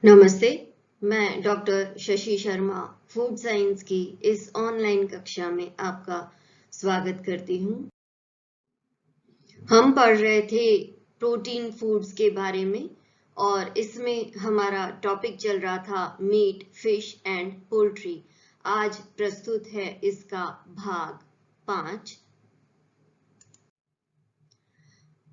नमस्ते, मैं doctor Shashi Sharma food science की इस ऑनलाइन कक्षा में आपका स्वागत करती हूँ। हम पढ़ रहे थे प्रोटीन फूड्स के बारे में और इसमें हमारा टॉपिक चल रहा था मीट, फिश एंड पोल्ट्री। आज प्रस्तुत है इसका भाग 5।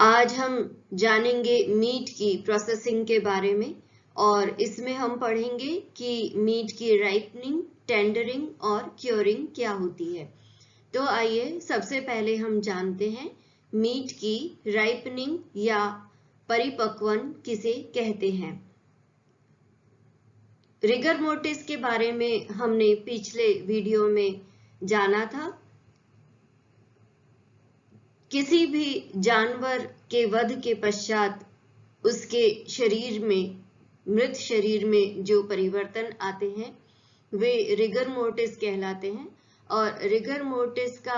आज हम जानेंगे मीट की प्रोसेसिंग के बारे में और इसमें हम पढ़ेंगे कि मीट की राइपनिंग, टेंडरिंग और क्योरिंग क्या होती है। तो आइए सबसे पहले हम जानते हैं मीट की राइपनिंग या परिपक्वन किसे कहते हैं। रिगर मोर्टिस के बारे में हमने पिछले वीडियो में जाना था। किसी भी जानवर के वध के पश्चात उसके शरीर में, मृत शरीर में जो परिवर्तन आते हैं वे रिगर मोर्टिस कहलाते हैं और रिगर मोर्टिस का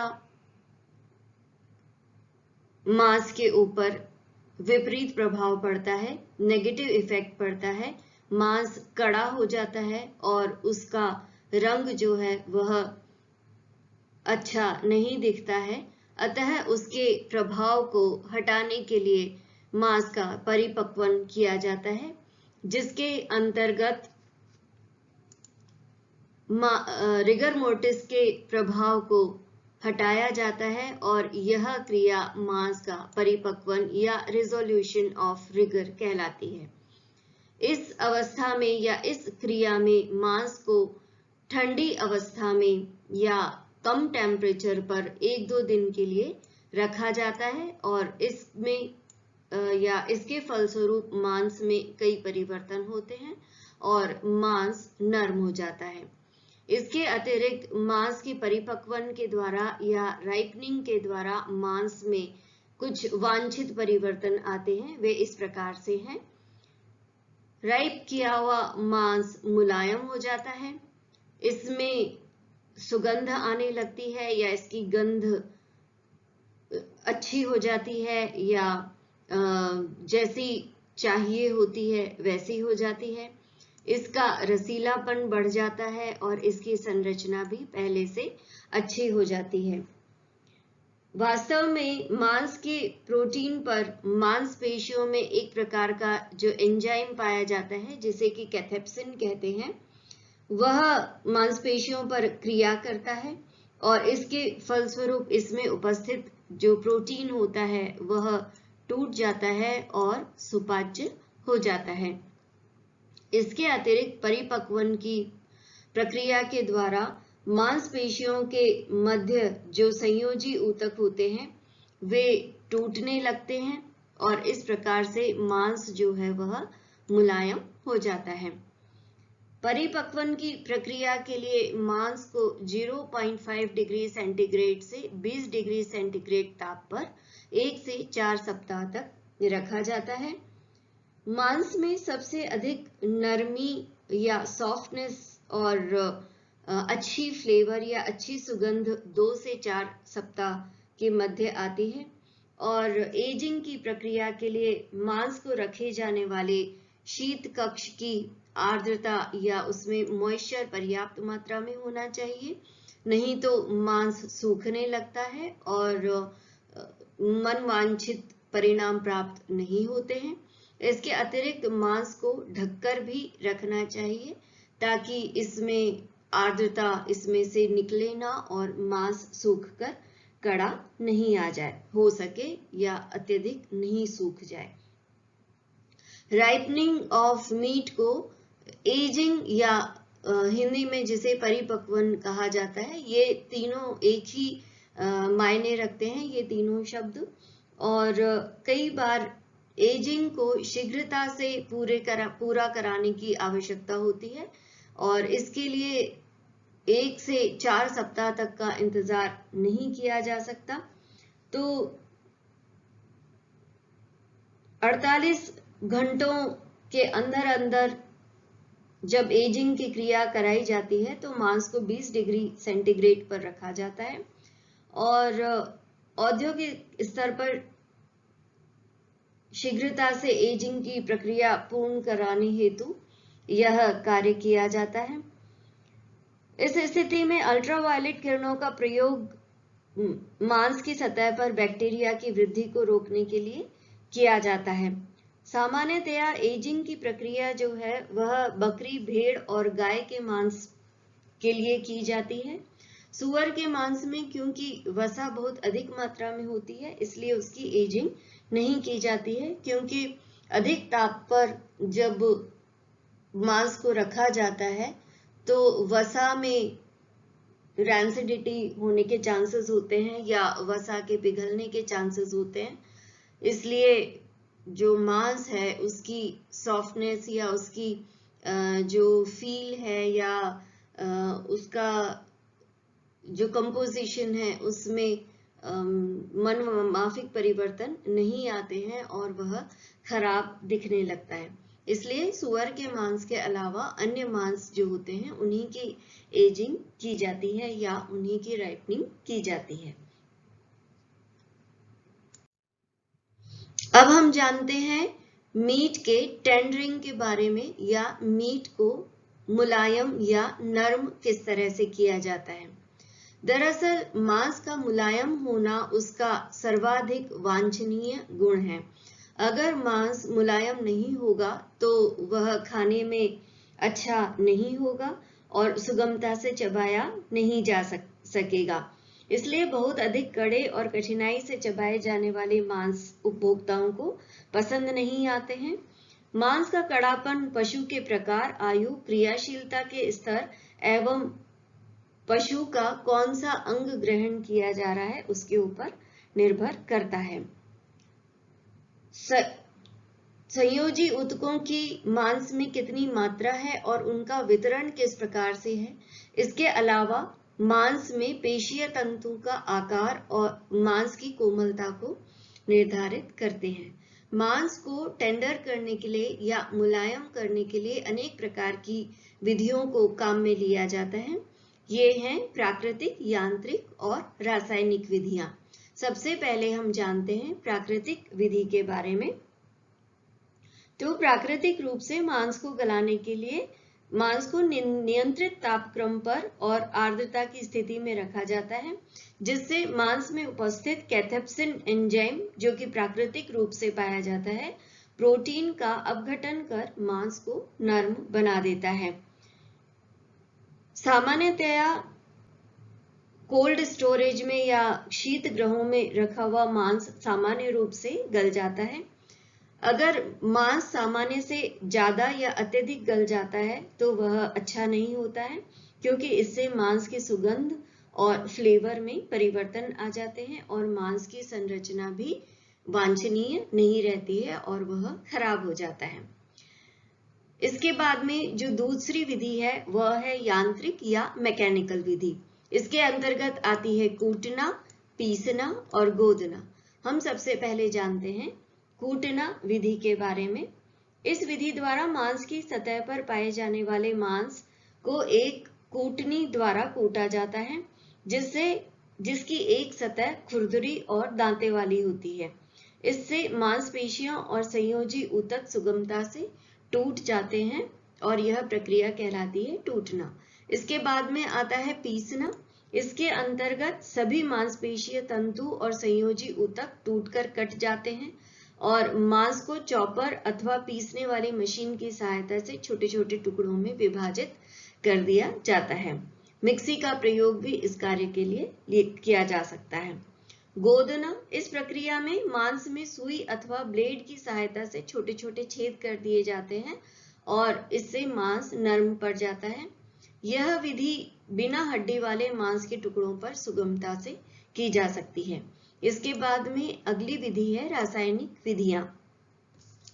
मांस के ऊपर विपरीत प्रभाव पड़ता है, नेगेटिव इफेक्ट पड़ता है। मांस कड़ा हो जाता है और उसका रंग जो है वह अच्छा नहीं दिखता है। अतः उसके प्रभाव को हटाने के लिए मांस का परिपक्वन किया जाता है, जिसके अंतर्गत रिगर मोर्टिस के प्रभाव को हटाया जाता है और यह क्रिया मांस का परिपक्वन या रिजोल्यूशन ऑफ रिगर कहलाती है। इस अवस्था में या इस क्रिया में मांस को ठंडी अवस्था में या कम टेम्परेचर पर 1-2 दिन के लिए रखा जाता है और इसमें या इसके फलस्वरूप मांस में कई परिवर्तन होते हैं और मांस नरम हो जाता है। इसके अतिरिक्त मांस की परिपक्वन के द्वारा या राइपनिंग के द्वारा मांस में कुछ वांछित परिवर्तन आते हैं। वे इस प्रकार से हैं। राइप किया हुआ मांस मुलायम हो जाता है, इसमें सुगंध आने लगती है या इसकी गंध अच्छी हो जाती है या जैसी चाहिए होती है वैसी हो जाती है। इसका रसीलापन बढ़ जाता है और इसकी संरचना भी पहले से अच्छी हो जाती है। वास्तव में मांस के प्रोटीन पर मांसपेशियों में एक प्रकार का जो एंजाइम पाया जाता है जिसे कि कैथेप्सिन कहते हैं, वह मांसपेशियों पर क्रिया करता है और इसके फलस्वरूप इसमें उपस्थित जो प्रोटीन होता है वह टूट जाता है और सुपाच्य हो जाता है। इसके अतिरिक्त परिपक्वन की प्रक्रिया के द्वारा मांसपेशियों के मध्य जो संयोजी ऊतक होते हैं वे टूटने लगते हैं और इस प्रकार से मांस जो है वह मुलायम हो जाता है। परिपक्वन की प्रक्रिया के लिए मांस को 0.5 डिग्री सेंटीग्रेड से 20 डिग्री सेंटीग्रेड ताप पर 1 से 4 सप्ताह तक रखा जाता है। मांस में सबसे अधिक नरमी या सॉफ्टनेस और अच्छी फ्लेवर या अच्छी सुगंध 2 से 4 सप्ताह के मध्य आती है और एजिंग की प्रक्रिया के लिए मांस को रखे जाने वाले शीत कक्ष की आर्द्रता या उसमें मॉइस्चर पर्याप्त मात्रा में होना चाहिए, नहीं तो मांस सूखने लगता है और मनवांछित परिणाम प्राप्त नहीं होते हैं। इसके अतिरिक्त मांस को ढककर भी रखना चाहिए ताकि इसमें आर्द्रता इसमें से निकले ना और मांस सूखकर कड़ा नहीं आ जाए, हो सके या अत्यधिक नहीं सूख जाए। राइपनिंग ऑफ मीट को एजिंग या हिंदी में जिसे परिपक्वन कहा जाता है, ये तीनों एक ही मायने रखते हैं, ये तीनों शब्द। और कई बार एजिंग को शीघ्रता से पूरा कराने की आवश्यकता होती है और इसके लिए 1 से 4 सप्ताह तक का इंतजार नहीं किया जा सकता। तो 48 घंटों के अंदर अंदर जब एजिंग की क्रिया कराई जाती है तो मांस को 20 डिग्री सेंटीग्रेड पर रखा जाता है और औद्योगिक स्तर पर शीघ्रता से एजिंग की प्रक्रिया पूर्ण कराने हेतु यह कार्य किया जाता है। इस स्थिति में अल्ट्रावायलेट किरणों का प्रयोग मांस की सतह पर बैक्टीरिया की वृद्धि को रोकने के लिए किया जाता है। सामान्यतया एजिंग की प्रक्रिया जो है वह बकरी, भेड़ और गाय के मांस के लिए की जाती है। सुअर के मांस में क्योंकि वसा बहुत अधिक मात्रा में होती है, इसलिए उसकी एजिंग नहीं की जाती है, क्योंकि अधिक ताप पर जब मांस को रखा जाता है तो वसा में रैंसिडिटी होने के चांसेस होते हैं या वसा के पिघलने के चांसेस होते हैं। इसलिए जो मांस है उसकी सॉफ्टनेस या उसकी जो फील है या उसका जो कंपोजिशन है उसमें मनमाफिक परिवर्तन नहीं आते हैं और वह खराब दिखने लगता है। इसलिए सुअर के मांस के अलावा अन्य मांस जो होते हैं उन्हीं की एजिंग की जाती है या उन्हीं की राइपनिंग की जाती है। अब हम जानते हैं मीट के टेंडरिंग के बारे में, या मीट को मुलायम या नरम किस तरह से किया जाता है। दरअसल मांस का मुलायम होना उसका सर्वाधिक वांछनीय गुण है। अगर मांस मुलायम नहीं होगा तो वह खाने में अच्छा नहीं होगा और सुगमता से चबाया नहीं जा सकेगा। इसलिए बहुत अधिक कड़े और कठिनाई से चबाए जाने वाले मांस उपभोक्ताओं को पसंद नहीं आते हैं। मांस का कड़ापन पशु के प्रकार, आयु, क्रियाशीलता के स्तर एवं पशु का कौन सा अंग ग्रहण किया जा रहा है उसके ऊपर निर्भर करता है। संयोजी ऊतकों की मांस में कितनी मात्रा है और उनका वितरण किस प्रकार से है। इसके अलावा मांस में पेशीय तंतु का आकार और मांस की कोमलता को निर्धारित करते हैं। मांस को टेंडर करने के लिए या मुलायम करने के लिए अनेक प्रकार की विधियों को काम में लिया जाता है। ये हैं प्राकृतिक, यांत्रिक और रासायनिक विधियां। सबसे पहले हम जानते हैं प्राकृतिक विधि के बारे में। तो प्राकृतिक रूप से मांस को गलाने के लिए मांस को नियंत्रित तापक्रम पर और आर्द्रता की स्थिति में रखा जाता है, जिससे मांस में उपस्थित कैथेप्सिन एंजाइम, जो कि प्राकृतिक रूप से पाया जाता है, प्रोटीन का अपघटन कर मांस को नरम बना देता है। सामान्यतया कोल्ड स्टोरेज में या शीत गृहों में रखा हुआ मांस सामान्य रूप से गल जाता है। अगर मांस सामान्य से ज्यादा या अत्यधिक गल जाता है तो वह अच्छा नहीं होता है, क्योंकि इससे मांस की सुगंध और फ्लेवर में परिवर्तन आ जाते हैं और मांस की संरचना भी वांछनीय नहीं रहती है और वह खराब हो जाता है। इसके बाद में जो दूसरी विधि है वह है यांत्रिक या मैकेनिकल विधि। इसके अंतर्गत आती है कूटना, पीसना और गोदना। हम सबसे पहले जानते हैं कूटना विधि के बारे में। इस विधि द्वारा मांस की सतह पर पाए जाने वाले मांस को एक कूटनी द्वारा कूटा जाता है, जिसकी एक सतह खुरदुरी और दांते वाली होती है। इससे मांसपेशियों और संयोजी ऊतक सुगमता से टूट जाते हैं और यह प्रक्रिया कहलाती है टूटना। इसके बाद में आता है पीसना। इसके अंतर्गत सभी मांसपेशीय तंतु और संयोजी ऊतक टूटकर कट जाते हैं और मांस को चॉपर अथवा पीसने वाली मशीन की सहायता से छोटे छोटे टुकड़ों में विभाजित कर दिया जाता है। मिक्सी का प्रयोग भी इस कार्य के लिए किया जा सकता है। गोदना, इस प्रक्रिया में मांस में सुई अथवा ब्लेड की सहायता से छोटे छोटे छेद कर दिए जाते हैं और इससे मांस नरम पड़ जाता है। यह विधि बिना हड्डी वाले मांस के टुकड़ों पर सुगमता से की जा सकती है। इसके बाद में अगली विधि है रासायनिक विधियां।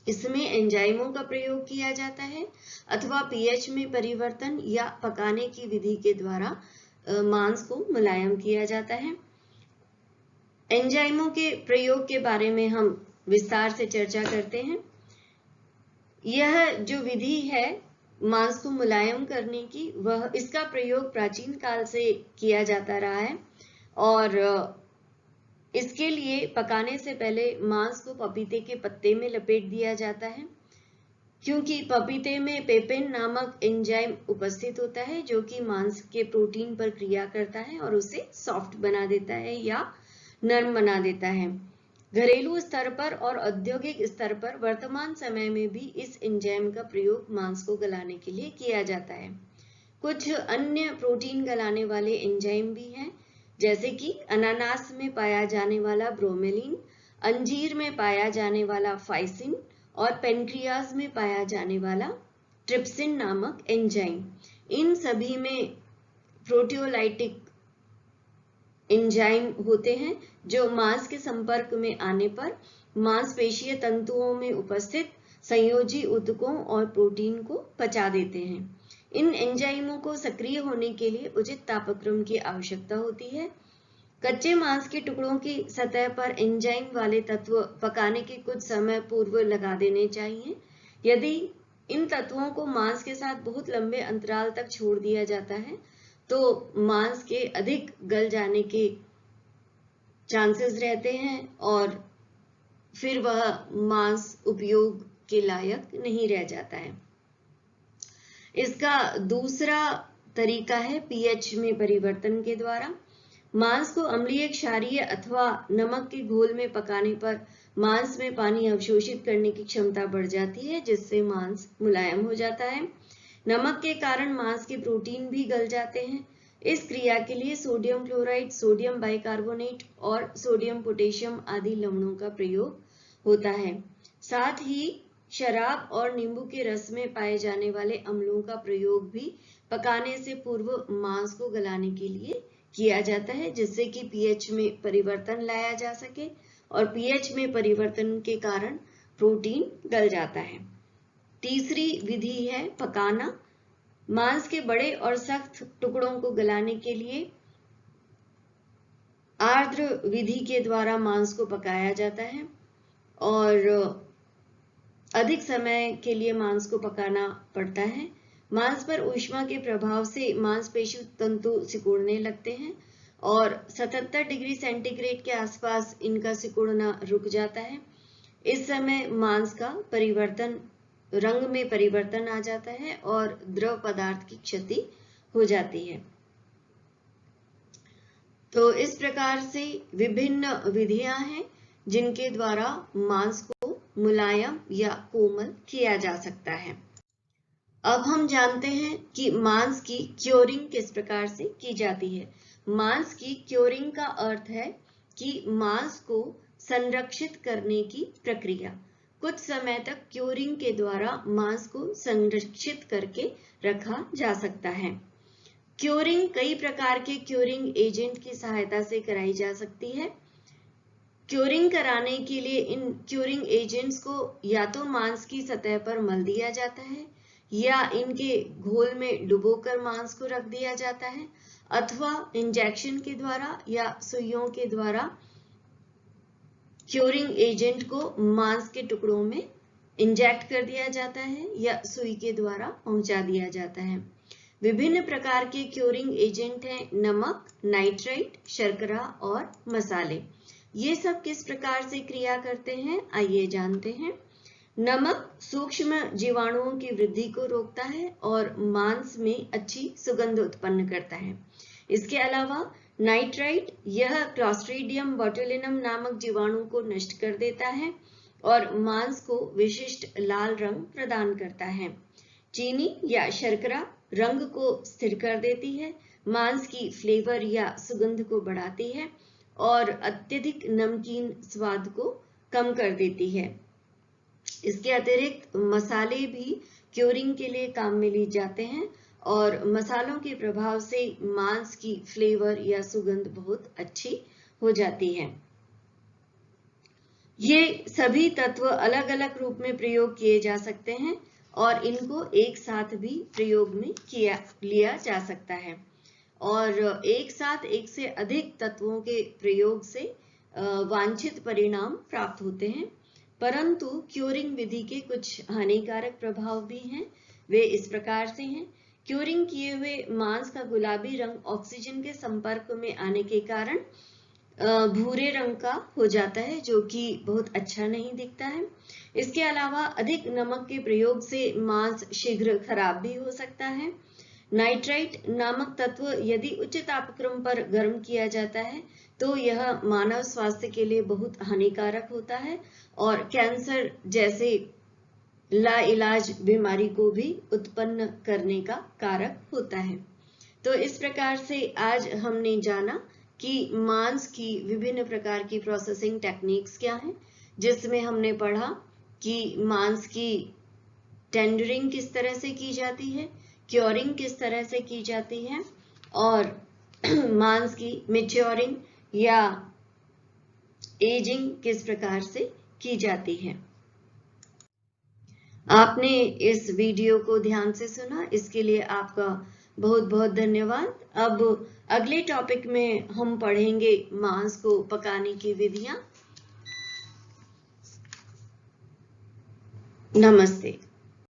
इसमें एंजाइमों का प्रयोग किया जाता है अथवा पीएच में परिवर्तन या पकाने की विधि के द्वारा मांस को मुलायम किया जाता है। एंजाइमों के प्रयोग के बारे में हम विस्तार से चर्चा करते हैं। यह जो विधि है मांस को मुलायम करने की, वह इसका प्रयोग प्राचीन काल से किया जाता रहा है और इसके लिए पकाने से पहले मांस को पपीते के पत्ते में लपेट दिया जाता है। क्योंकि पपीते में पेपिन नामक एंजाइम उपस्थित होता है जो कि मांस के प्रोटीन पर क्रिया करता है और उसे सॉफ्ट बना देता है या नरम बना देता है। घरेलू स्तर पर और औद्योगिक स्तर पर वर्तमान समय में भी इस एंजाइम का प्रयोग मांस को गलाने के लिए किया जाता है। कुछ अन्य प्रोटीन गलाने वाले एंजाइम भी हैं, जैसे कि अनानास में पाया जाने वाला ब्रोमेलिन, अंजीर में पाया जाने वाला फाइसिन और पेनक्रियाज में पाया जाने वाला ट्रिप्सिन नामक एंजाइम। इन सभी में प्रोटियोलाइटिक एंजाइम होते हैं जो मांस के संपर्क में आने पर मांसपेशीय तंतुओं में उपस्थित संयोजी ऊतकों और प्रोटीन को पचा देते हैं। इन एंजाइमों को सक्रिय होने के लिए उचित तापक्रम की आवश्यकता होती है। कच्चे मांस के टुकड़ों की सतह पर एंजाइम वाले तत्व पकाने के कुछ समय पूर्व लगा देने चाहिए। यदि इन तत्वों को मांस के साथ बहुत लंबे अंतराल तक छोड़ दिया जाता है तो मांस के अधिक गल जाने के चांसेस रहते हैं और फिर वह मांस उपयोग के लायक नहीं रह जाता है। इसका दूसरा तरीका है पीएच में परिवर्तन के द्वारा। मांस को अम्लीय, क्षारीय अथवा नमक के घोल में पकाने पर मांस में पानी अवशोषित करने की क्षमता बढ़ जाती है, जिससे मांस मुलायम हो जाता है। नमक के कारण मांस के प्रोटीन भी गल जाते हैं। इस क्रिया के लिए सोडियम क्लोराइड, सोडियम बाइकार्बोनेट और सोडियम पोटेशियम आदि लवणों का प्रयोग होता है। साथ ही शराब और नींबू के रस में पाए जाने वाले अम्लों का प्रयोग भी पकाने से पूर्व मांस को गलाने के लिए किया जाता है, जिससे कि पीएच में परिवर्तन लाया जा सके और पीएच में परिवर्तन के कारण प्रोटीन गल जाता है। तीसरी विधि है पकाना। मांस के बड़े और सख्त टुकड़ों को गलाने के लिए आर्द्र विधि के द्वारा मांस को पकाया जाता है और अधिक समय के लिए मांस को पकाना पड़ता है। मांस पर ऊष्मा के प्रभाव से मांसपेशी तंतु सिकुड़ने लगते हैं और 77 डिग्री सेंटीग्रेड के आसपास इनका सिकुड़ना रुक जाता है। इस समय मांस का रंग में परिवर्तन आ जाता है और द्रव पदार्थ की क्षति हो जाती है। तो इस प्रकार से विभिन्न विधियां हैं जिनके द्वारा मांस को मुलायम या कोमल किया जा सकता है। अब हम जानते हैं कि मांस की क्योरिंग किस प्रकार से की जाती है। मांस की क्योरिंग का अर्थ है कि मांस को संरक्षित करने की प्रक्रिया। कुछ समय तक क्योरिंग के द्वारा मांस को संरक्षित करके रखा जा सकता है। क्योरिंग कई प्रकार के क्योरिंग एजेंट की सहायता से कराई जा सकती है। क्योरिंग कराने के लिए इन क्योरिंग एजेंट्स को या तो मांस की सतह पर मल दिया जाता है या इनके घोल में डुबोकर मांस को रख दिया जाता है, अथवा इंजेक्शन के द्वारा या सुइयों के द्वारा क्योरिंग एजेंट को मांस के टुकड़ों में इंजेक्ट कर दिया जाता है या सुई के द्वारा पहुंचा दिया जाता है। विभिन्न प्रकार के क्योरिंग एजेंट हैं नमक, नाइट्राइट, शर्करा और मसाले। ये सब किस प्रकार से क्रिया करते हैं आइए जानते हैं। नमक सूक्ष्म जीवाणुओं की वृद्धि को रोकता है और मांस में अच्छी सुगंध उत्पन्न करता है। इसके अलावा नाइट्राइट यह क्लॉस्ट्रीडियम बोटुलिनम नामक जीवाणु को नष्ट कर देता है और मांस को विशिष्ट लाल रंग प्रदान करता है। चीनी या शर्करा रंग को स्थिर कर देती है, मांस की फ्लेवर या सुगंध को बढ़ाती है और अत्यधिक नमकीन स्वाद को कम कर देती है। इसके अतिरिक्त मसाले भी क्योरिंग के लिए काम में लिए जाते हैं और मसालों के प्रभाव से मांस की फ्लेवर या सुगंध बहुत अच्छी हो जाती है। ये सभी तत्व अलग अलग रूप में प्रयोग किए जा सकते हैं और इनको एक साथ भी प्रयोग में लिया जा सकता है और एक साथ एक से अधिक तत्वों के प्रयोग से वांछित परिणाम प्राप्त होते हैं। परंतु क्योरिंग विधि के कुछ हानिकारक प्रभाव भी हैं। वे इस प्रकार से हैं। क्योरिंग किए हुए मांस का गुलाबी रंग ऑक्सीजन के संपर्क में आने के कारण भूरे रंग का हो जाता है, जो कि बहुत अच्छा नहीं दिखता है। इसके अलावा अधिक नमक के प्रयोग से मांस शीघ्र खराब भी हो सकता है। नाइट्राइट नामक तत्व यदि उच्च तापक्रम पर गर्म किया जाता है तो यह मानव स्वास्थ्य के लिए बहुत हानिकारक होता है और कैंसर जैसे लाइलाज बीमारी को भी उत्पन्न करने का कारक होता है। तो इस प्रकार से आज हमने जाना कि मांस की विभिन्न प्रकार की प्रोसेसिंग टेक्निक्स क्या हैं, जिसमें हमने पढ़ा कि मांस की टेंडरिंग किस तरह से की जाती है, क्योरिंग किस तरह से की जाती है और मांस की मैच्योरिंग या एजिंग किस प्रकार से की जाती है। आपने इस वीडियो को ध्यान से सुना, इसके लिए आपका बहुत बहुत धन्यवाद। अब अगले टॉपिक में हम पढ़ेंगे मांस को पकाने की विधियां। नमस्ते।